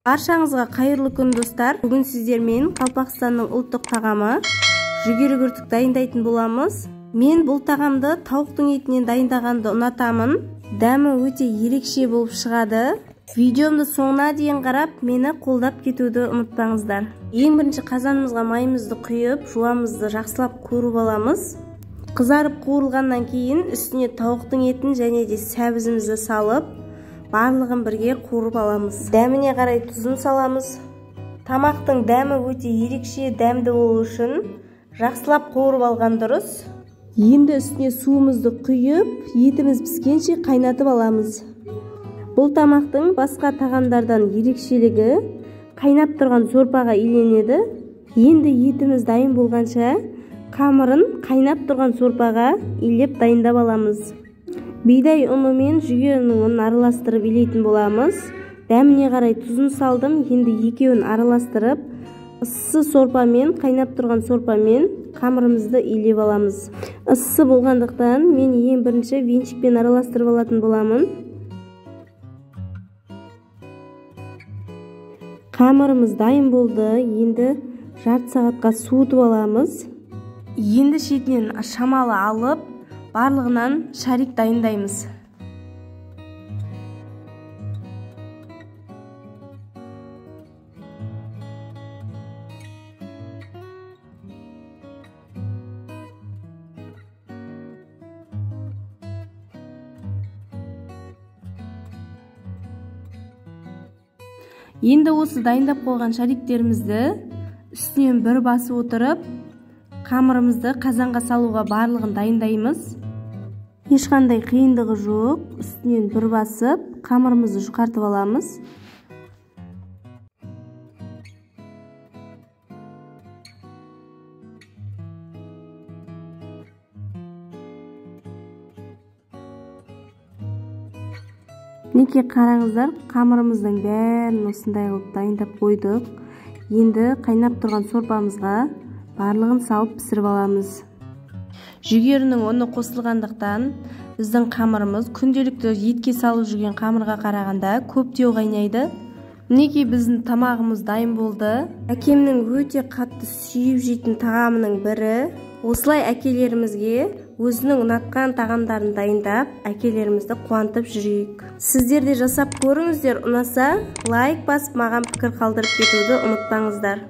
Баршаңызға қайырлы күн достар. Бүгін сіздермен Қалпақстанның ұлттық тағамы жүгері күртік дайындайтын боламыз. Мен бұл тағамды тауықтың етінен дайындағанды ұнатамын. Дәмі өте ерекше болып шығады. Видеомды соңына дейін қарап, мені қолдап кетуді ұмытпаңыздар. Ең бірінші қазанымызға майымызды құйып, жуамызды жақсылап қуырып аламыз. Қызарып қуырылғаннан кейін үстіне тауықтың етін және де сәбізімізді салып, барлығын бірге қуырып аламыз. Дәміне қарай тұзын саламыз. Тамақтың дәмі өте ерекше дәмді болу үшін жақсылап қуырып алған дұрыс. Енді үстіне суымызды құйып, етіміз піскенше қайнатып аламыз. Бұл тамақтың басқа тағамдардан ерекшелігі қайнап тұрған сорпаға иленеді. Енді етіміз дайын болғанша қамырын қайнап тұрған сорпаға илеп дайындап аламыз. Бидай ұны мен жүгерінің ұнын араластырып илейтін боламыз. Дәміне қарай тұзын салдым. Енді екеуін араластырып, ыссы сорпамен, қайнап тұрған сорпамен қамырымызды илеп аламыз. Ыссы болғандықтан мен ең бірінші венчикпен араластырып алатын боламын. Қамырымыз дайын болды. Енді жарты сағатқа суытып аламыз. Енді шетінен шамалы алып, барлығынан шарик дайындаймыз. Енді осы дайындап қойған шариктерімізді үстінен бір басып отырып, қамырымызды қазанға салуға барлығын дайындаймыз. Ешқандай қиындығы жоқ. Үстінен бір басып, қамырымызды жұқартып аламыз. Неке қараңыздар, қамырымыздың бәрін осындай қылып дайындап қойдық. Енді қайнап тұрған сорпамызға барлығын салып пісіріп аламыз. Жүгерінің ұны қосылғандықтан біздің қамырымыз күнделікті етке салып жүрген қамырға қарағанда көптеу қайнайды. Мінекей біздің тамағымыз дайын болды. Әкемнің өте қатты сүйіп жейтін тағамының бірі. Осылай әкелерімізге өзінің ұнатқан тағамдарын дайындап, әкелерімізді қуантып жүрейік. Сіздер де жасап көріңіздер. Ұнаса, лайк басып, маған пікір қалдырып кетуді ұмытпаңыздар.